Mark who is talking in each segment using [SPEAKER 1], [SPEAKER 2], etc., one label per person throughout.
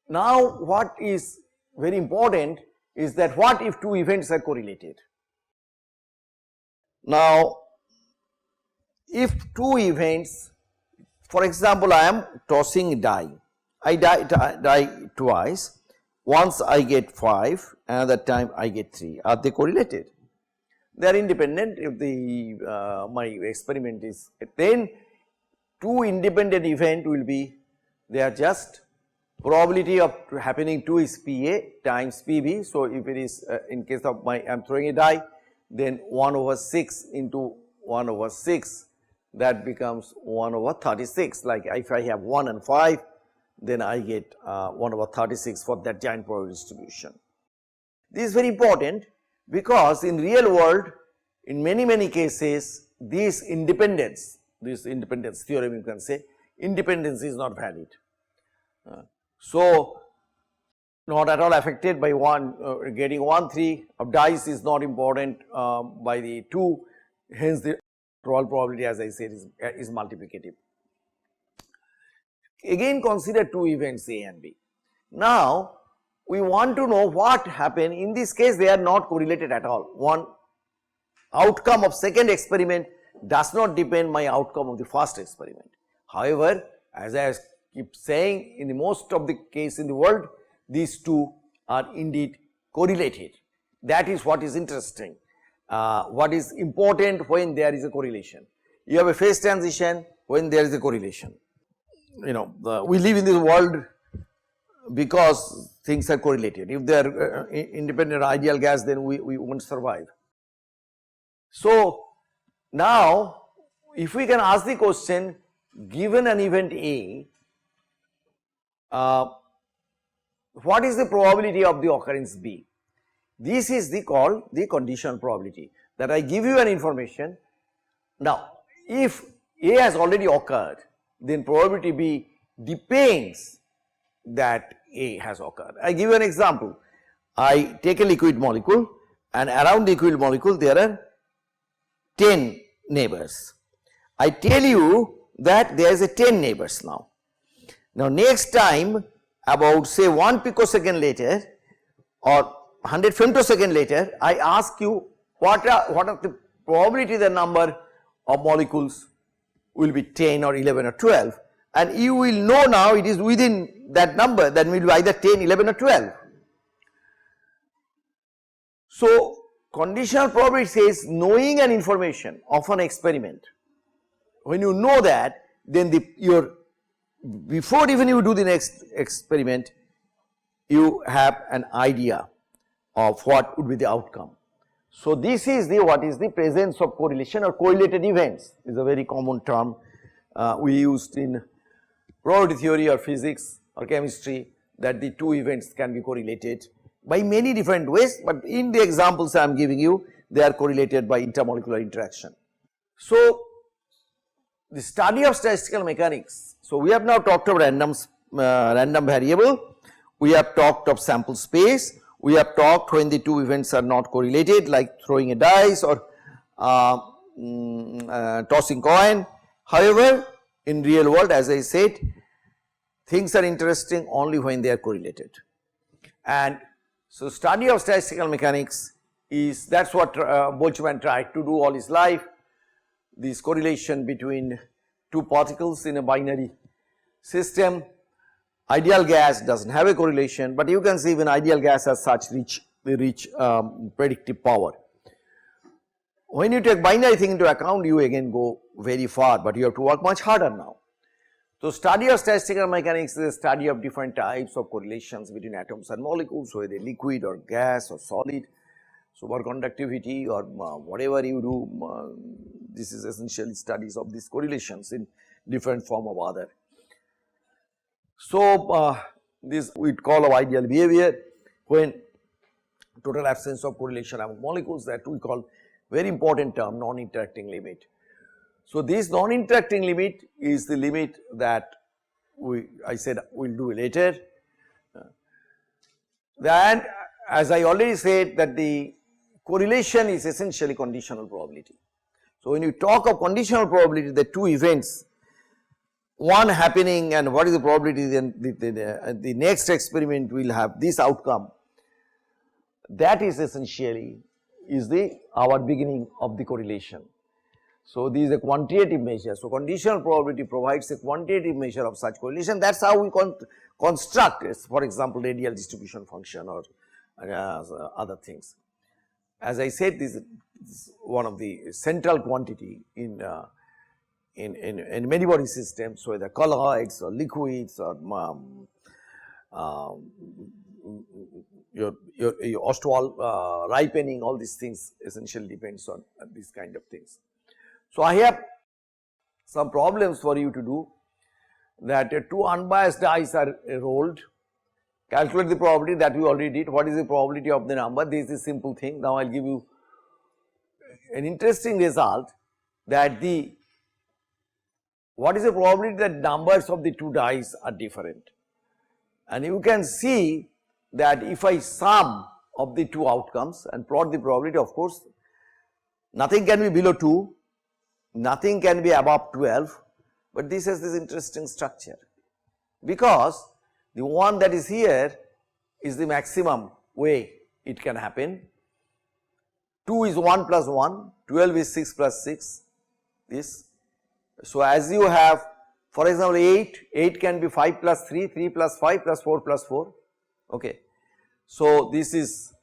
[SPEAKER 1] Now what is very important is that what if two events are correlated? Now if two events, for example, I am tossing a die, I die twice, once I get 5, another time I get 3, are they correlated? They are independent. If the my experiment is, then two independent event will be, they are just probability of happening 2 is PA times PB. So if it is in case of my I am throwing a die, then 1 over 6 into 1 over 6, that becomes 1 over 36. Like if I have 1 and 5, then I get 1 over 36 for that giant probability distribution. This is very important because in real world, in many cases, this independence theorem, you can say, independence is not valid. So not at all affected by getting 1 3 of dice is not important by the 2, hence the probability, as I said, is multiplicative. Again consider two events A and B. Now we want to know what happened. In this case they are not correlated at all. One outcome of second experiment does not depend my outcome of the first experiment. However, as I keep saying, in the most of the case in the world, these two are indeed correlated. That is what is interesting. What is important when there is a correlation. You have a phase transition when there is a correlation. You know, we live in this world because things are correlated. If they are independent ideal gas, then we won't survive. So now if we can ask the question, given an event A, what is the probability of the occurrence B? This is called the conditional probability, that I give you an information. Now if A has already occurred, then probability B depends that A has occurred. I give you an example. I take a liquid molecule and around the liquid molecule there are 10 neighbors. I tell you that there is a 10 neighbors now. Now next time, about say 1 picosecond later or 100 femtosecond later, I ask you what are the probability the number of molecules will be 10 or 11 or 12, and you will know now it is within that number, that will be either 10, 11 or 12. So conditional probability says knowing an information of an experiment. When you know that, then before even you do the next experiment, you have an idea of what would be the outcome. So this is what is the presence of correlation or correlated events, is a very common term we used in probability theory or physics or chemistry, that the two events can be correlated by many different ways, but in the examples I am giving you, they are correlated by intermolecular interaction. So the study of statistical mechanics, so we have now talked of random variable, we have talked of sample space, we have talked when the two events are not correlated, like throwing a dice or tossing coin. However, in real world, as I said, things are interesting only when they are correlated. And so study of statistical mechanics is, that is what Boltzmann tried to do all his life, this correlation between two particles in a binary system. Ideal gas does not have a correlation, but you can see even ideal gas has such rich predictive power. When you take binary thing into account, you again go very far, but you have to work much harder now. So study of statistical mechanics is a study of different types of correlations between atoms and molecules, whether liquid or gas or solid, superconductivity or whatever you do, this is essentially studies of these correlations in different form or other. So this we call of ideal behavior, when total absence of correlation among molecules, that we call very important term, non-interacting limit. So this non-interacting limit is the limit that I said we will do later. And as I already said, that the correlation is essentially conditional probability. So when you talk of conditional probability, the two events one happening and what is the probability, then the next experiment will have this outcome. That is essentially is our beginning of the correlation. So, this is a quantitative measure. So, conditional probability provides a quantitative measure of such correlation. That is how we construct, for example, radial distribution function or other things. As I said, this is one of the central quantity in many body systems, whether colloids or liquids or your Ostwald ripening, all these things essentially depends on these kind of things. So, I have some problems for you to do, that two unbiased dice are rolled, calculate the probability, that we already did. What is the probability of the number? This is a simple thing. Now, I will give you an interesting result, that what is the probability that numbers of the two dice are different. And you can see that if I sum of the two outcomes and plot the probability, of course, nothing can be below 2, nothing can be above 12, but this has this interesting structure, because the one that is here is the maximum way it can happen. 2 is 1 plus 1, 12 is 6 plus 6, this. So, as you have, for example, 8 can be 5 plus 3, 3 plus 5 plus 4 plus 4, okay. So, this is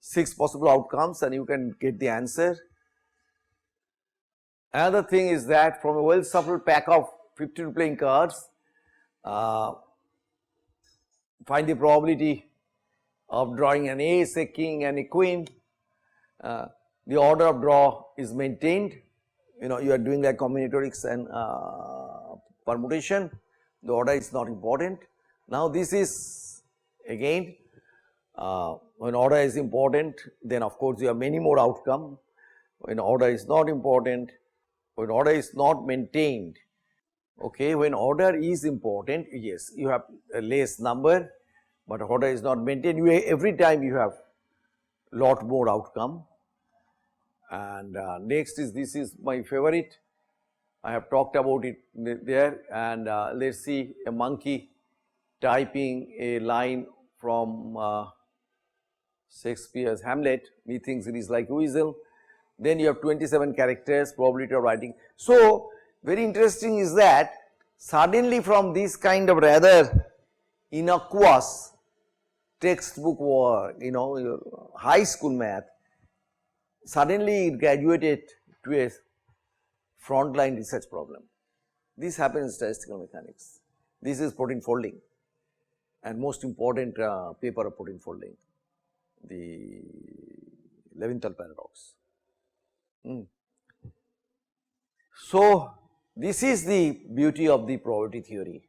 [SPEAKER 1] 6 possible outcomes and you can get the answer. Another thing is that from a well shuffled pack of 52 playing cards, find the probability of drawing an ace, a king and a queen. The order of draw is maintained, you know, you are doing like combinatorics and permutation, the order is not important. Now, this is again when order is important, then of course, you have many more outcome. When order is not important, when order is not maintained, okay, when order is important, yes, you have a less number, but order is not maintained, every time you have lot more outcome. And next is, this is my favorite, I have talked about it there, and let us see a monkey typing a line from Shakespeare's Hamlet, methinks it is like weasel. Then you have 27 characters, probability of writing. So, very interesting is that suddenly from this kind of rather innocuous textbook work, you know, your high school math, suddenly it graduated to a frontline research problem. This happens in statistical mechanics. This is protein folding and most important paper of protein folding, the Leventhal paradox. So, this is the beauty of the probability theory,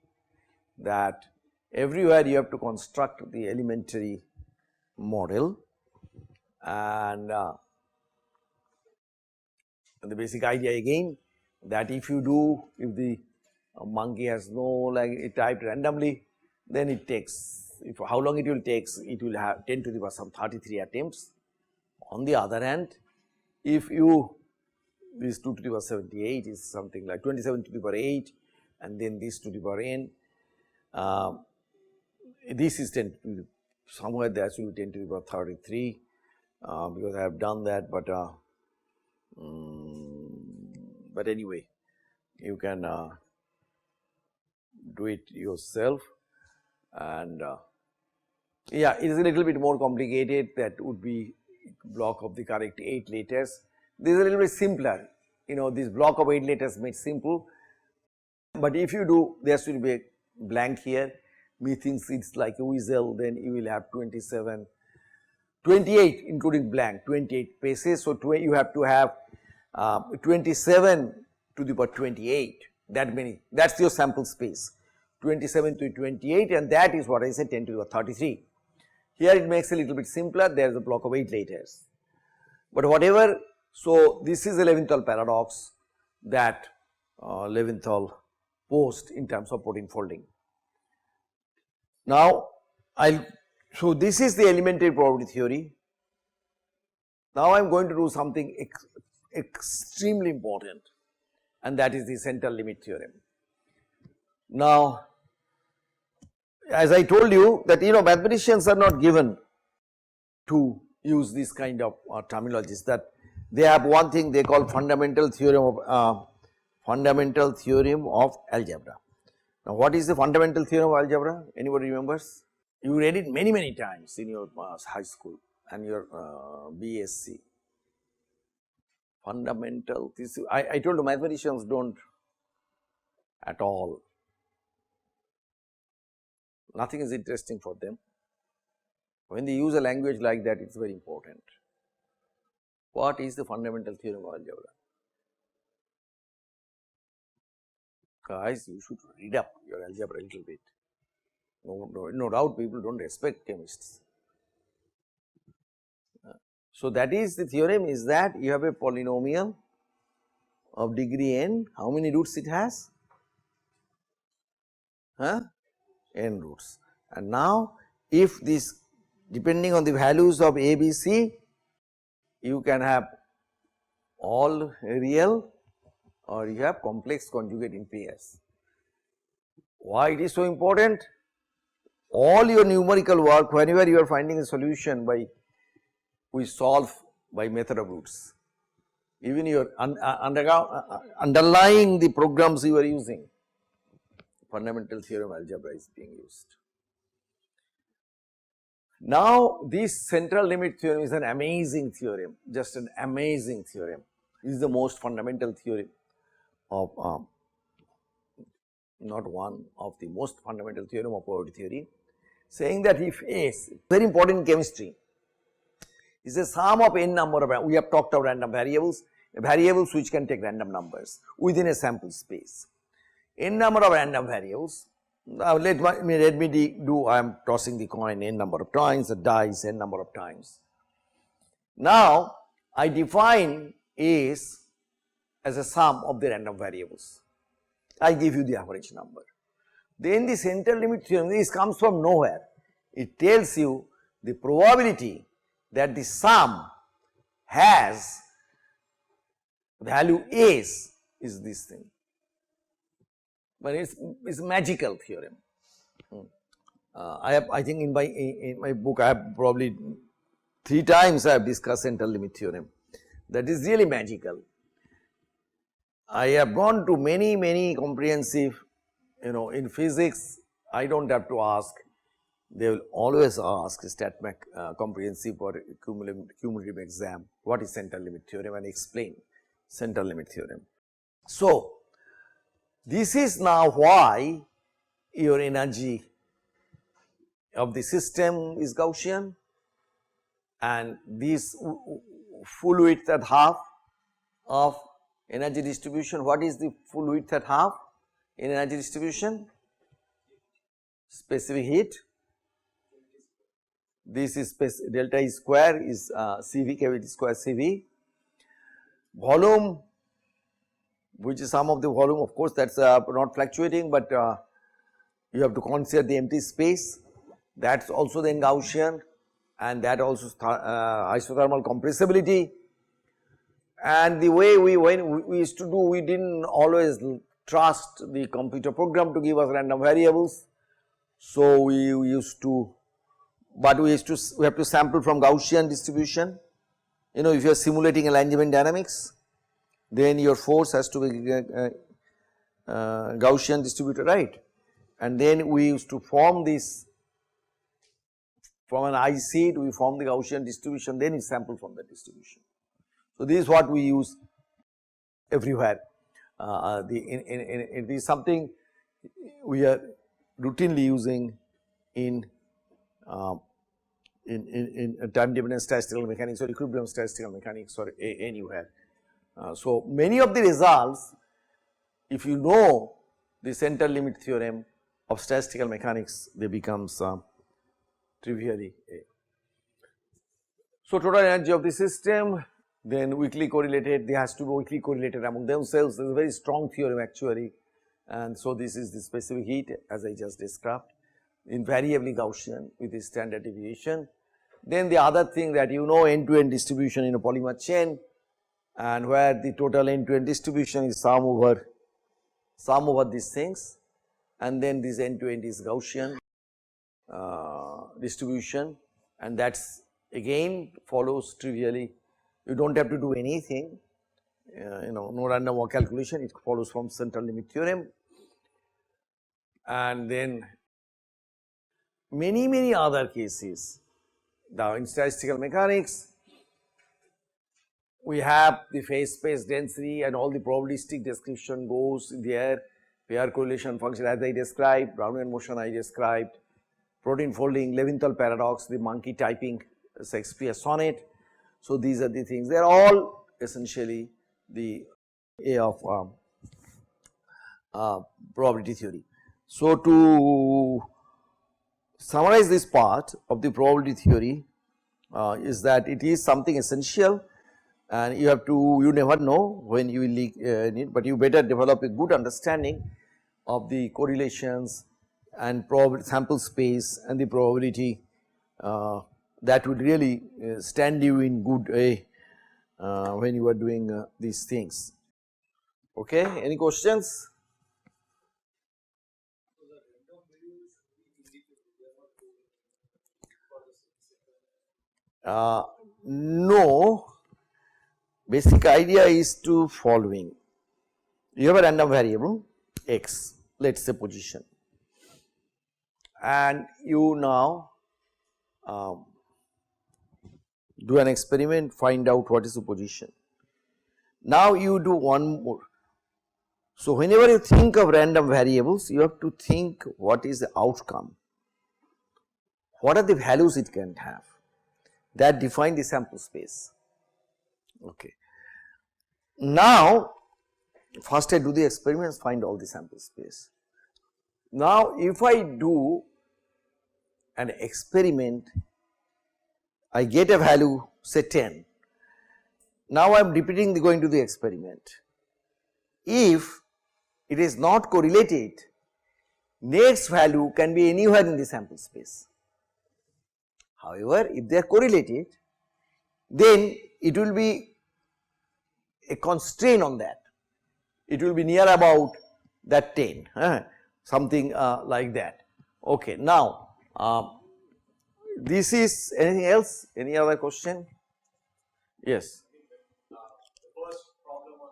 [SPEAKER 1] that everywhere you have to construct the elementary model, and the basic idea again, that if you do, if the monkey has no, like it typed randomly, then it takes, if how long it will takes, it will have 10 to the power some 33 attempts. On the other hand, if you, this 2 to the power 78 is something like 27 to the power 8, and then this to the power n, this is 10 to the, somewhere there should be 10 to the power 33, because I have done that, but anyway, you can do it yourself, and yeah, it is a little bit more complicated, that would be block of the correct 8 letters. This is a little bit simpler, you know, this block of 8 letters made simple, but if you do, there should be a blank here, methinks it is like a weasel, then you will have 27, 28 including blank, 28 paces. So, you have to have 27 to the power 28, that many, that is your sample space, 27 to 28, and that is what I said 10 to the power 33. Here it makes a little bit simpler, there is a block of 8 letters, but whatever. So, this is the Leventhal paradox that Leventhal posed in terms of protein folding. Now, so this is the elementary probability theory. Now, I am going to do something extremely important, and that is the central limit theorem. Now, as I told you that mathematicians are not given to use this kind of terminologies, that they have one thing they call fundamental theorem of algebra. Now, what is the fundamental theorem of algebra? Anybody remembers? You read it many times in your high school and your BSc. Fundamental, this I told you mathematicians don't at all. Nothing is interesting for them. When they use a language like that, it is very important. What is the fundamental theorem of algebra? Guys, you should read up your algebra a little bit. No doubt people don't respect chemists. So, that is the theorem is that you have a polynomial of degree n. How many roots it has? N roots. And now, if this depending on the values of a, b, c, you can have all real or you have complex conjugate in pairs. Why it is so important? All your numerical work, whenever you are finding a solution we solve by method of roots. Even your underlying the programs you are using, fundamental theorem algebra is being used. Now, this central limit theorem is an amazing theorem, just an amazing theorem. This is the most fundamental theorem of not one of the most fundamental theorem of probability theory, saying that if S, very important in chemistry, is a sum of n number of, we have talked about random variables which can take random numbers within a sample space. N number of random variables, let me do, I am tossing the coin n number of times, the dice n number of times. Now, I define S as a sum of the random variables. I give you the average number. Then the central limit theorem, this comes from nowhere. It tells you the probability that the sum has value S is this thing, but it's a magical theorem. I think in my book I have probably 3 times I have discussed central limit theorem. That is really magical. I have gone to many comprehensive, in physics I don't have to ask, they will always ask comprehensive or cumulative exam, what is central limit theorem, and explain central limit theorem. So, this is now why your energy of the system is Gaussian, and this full width at half of energy distribution. What is the full width at half in energy distribution? Specific heat. This is delta E square is CV, cavity square CV. Volume, which is sum of the volume, of course that is not fluctuating, but you have to consider the empty space, that is also then Gaussian, and that also isothermal compressibility. And the way when we used to do, we did not always trust the computer program to give us random variables. So, we used to, but we have to sample from Gaussian distribution. If you are simulating alignment dynamics, then your force has to be Gaussian distributed, right? And then we used to form this from an IC, we form the Gaussian distribution, then we sample from the distribution. So, this is what we use everywhere. It is something we are routinely using in time dependent statistical mechanics or equilibrium statistical mechanics or anywhere. So, many of the results, if you know the central limit theorem of statistical mechanics, they becomes trivially. So, total energy of the system, then weakly correlated, they has to be weakly correlated among themselves. There is a very strong theorem actually, and so this is the specific heat as I just described, invariably Gaussian with the standard deviation. Then the other thing that end-to-end distribution in a polymer chain, and where the total end-to-end distribution is sum over these things, and then this end to end is Gaussian distribution, and that's again follows trivially. You do not have to do anything, no random walk calculation, it follows from central limit theorem. And then many other cases. Now in statistical mechanics, we have the phase space density and all the probabilistic description goes there, pair correlation function as I described, Brownian motion I described, protein folding, Leventhal paradox, the monkey typing Shakespeare sonnet. So these are the things, they are all essentially the A of probability theory. So to summarize this part of the probability theory is that it is something essential, and you have to, you never know when you will need, but you better develop a good understanding of the correlations and sample space and the probability that would really stand you in good way when you are doing these things. Okay, any questions? No, basic idea is to following. You have a random variable x, let us say position, and you now do an experiment, find out what is the position. Now you do one more. So whenever you think of random variables, you have to think what is the outcome, what are the values it can have, that define the sample space. Okay. Now first I do the experiments, find all the sample space. Now if I do an experiment, I get a value say 10. Now I am repeating going to the experiment. If it is not correlated, next value can be anywhere in the sample space. However, if they are correlated, then it will be a constraint on that, it will be near about that 10, something like that. Okay. Now this is anything else, any other question? Yes.
[SPEAKER 2] The first problem on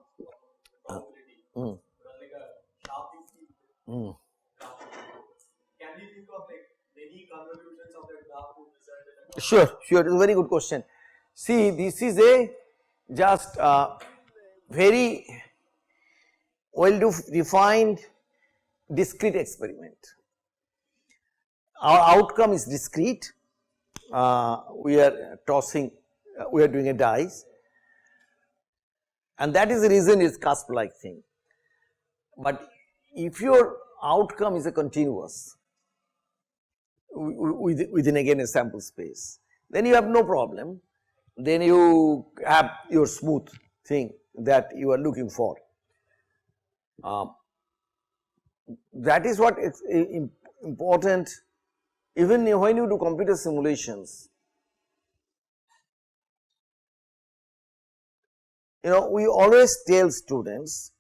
[SPEAKER 2] probability like a sharply graph. Can we think of like many convolutions of that graph to result in a
[SPEAKER 1] Sure, it is a very good question. See, this is a just very well defined discrete experiment. Our outcome is discrete. We are tossing, we are doing a dice, and that is the reason it is cusp like thing. But if your outcome is a continuous within again a sample space, then you have no problem, then you have your smooth thing that you are looking for. That is what is important even when you do computer simulations. We always tell students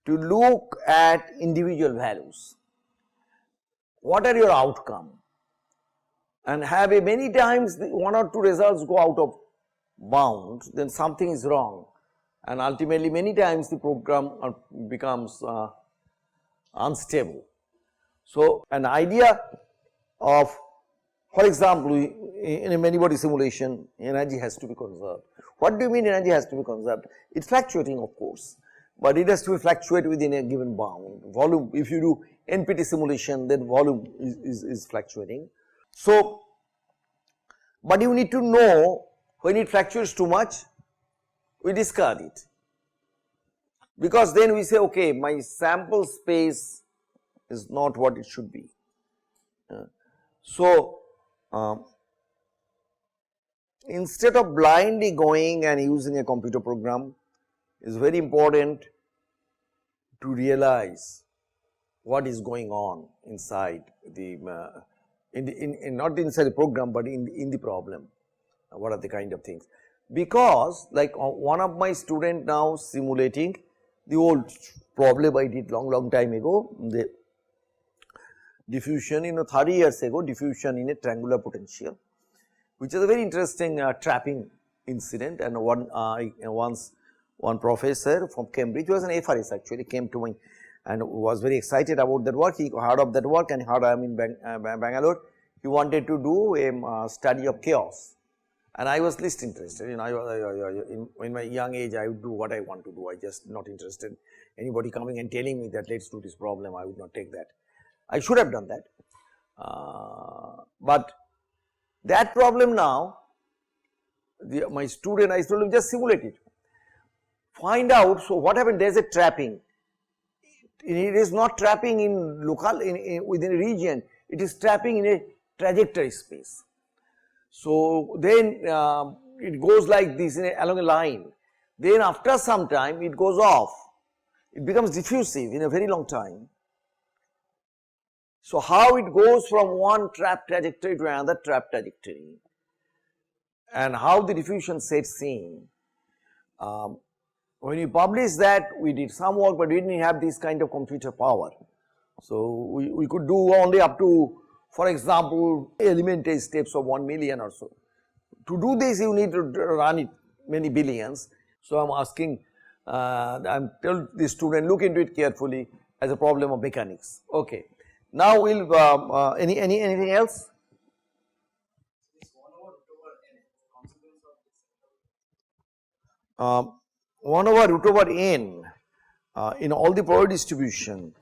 [SPEAKER 1] to look at individual values. What are your outcome? And have many times one or two results go out of bounds, then something is wrong, and ultimately many times the program becomes unstable. So an idea of, for example, in a many body simulation, energy has to be conserved. What do you mean energy has to be conserved? It is fluctuating, of course, but it has to fluctuate within a given bound. Volume, if you do NPT simulation, then volume is fluctuating. So, but you need to know when it fluctuates too much, we discard it, because then we say, okay, my sample space is not what it should be. So, instead of blindly going and using a computer program, it is very important to realize what is going on inside the not inside the program, but in the problem, what are the kind of things. Because like one of my student now simulating the old problem I did long time ago, diffusion, 30 years ago, diffusion in a triangular potential, which is a very interesting trapping incident. And once one professor from Cambridge, who was an FRS actually, came to me and was very excited about that work. He heard of that work and heard I am in Bangalore. He wanted to do a study of chaos, and I was least interested. In my young age, I would do what I want to do. I just not interested. Anybody coming and telling me that let's do this problem, I would not take that. I should have done that, but that problem now, my student, I told him just simulate it, find out. So what happened? There is a trapping. It is not trapping in local within a region. It is trapping in a trajectory space. So then it goes like this along a line. Then after some time it goes off. It becomes diffusive in a very long time. So how it goes from one trap trajectory to another trap trajectory, and how the diffusion sets in. When we published that, we did some work, but we didn't have this kind of computer power. So we could do only up to, for example, elementary steps of 1 million or so. To do this, you need to run it many billions. So I'm asking, I'm telling the student, look into it carefully as a problem of mechanics. Okay. Now we'll anything else? 1 over root over n in all the probability distribution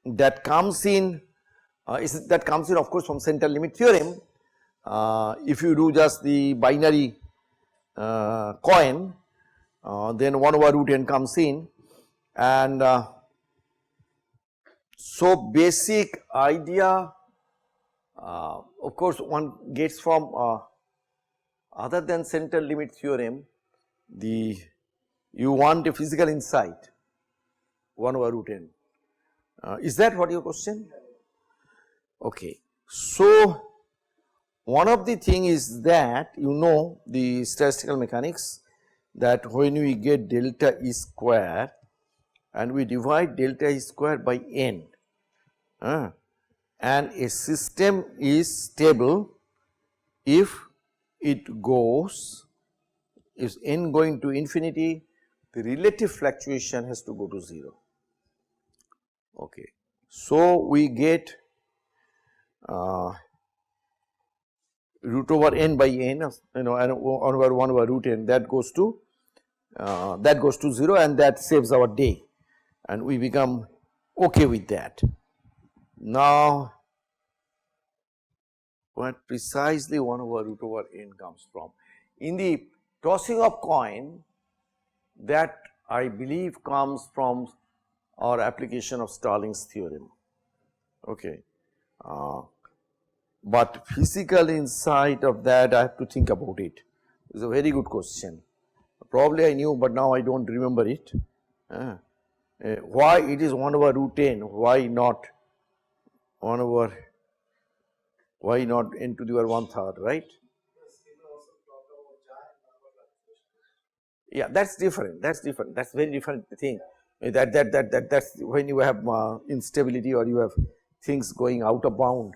[SPEAKER 1] that comes in of course from central limit theorem. If you do just the binary coin, then 1 over root n comes in, and so basic idea of course one gets from other than central limit theorem, you want a physical insight, 1 over root n. Is that what your question? Okay. So one of the thing is that the statistical mechanics, that when we get delta E square and we divide delta E square by n, and a system is stable if it goes, is n going to infinity, the relative fluctuation has to go to 0. Okay. So we get root over n by n, and 1 over root n, that goes to 0, and that saves our day, and we become okay with that. Now what precisely 1 over root over n comes from? In the tossing of coin, that I believe comes from our application of Starling's theorem. Okay. But physical insight of that, I have to think about it. It's a very good question. Probably I knew, but now I don't remember it. Why it is 1 over root n? Why not 1 over? Why not n to the power 1/3, right? Yeah, that's different. That's different. That's very different thing. That's when you have instability or you have things going out of bound.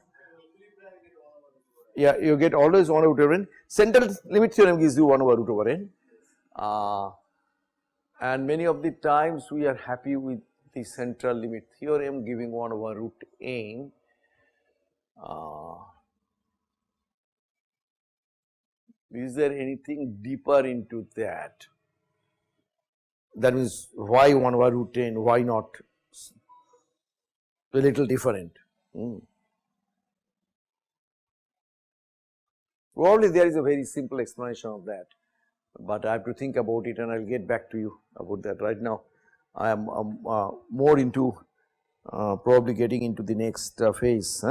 [SPEAKER 1] Yeah, you get always 1 over root over n. Central limit theorem gives you 1 over root over n. And many of the times we are happy with the central limit theorem giving 1 over root n. Is there anything deeper into that? That means why 1 over root n, why not a little different? Probably there is a very simple explanation of that, but I have to think about it and I will get back to you about that. Right now I am more into probably getting into the next phase.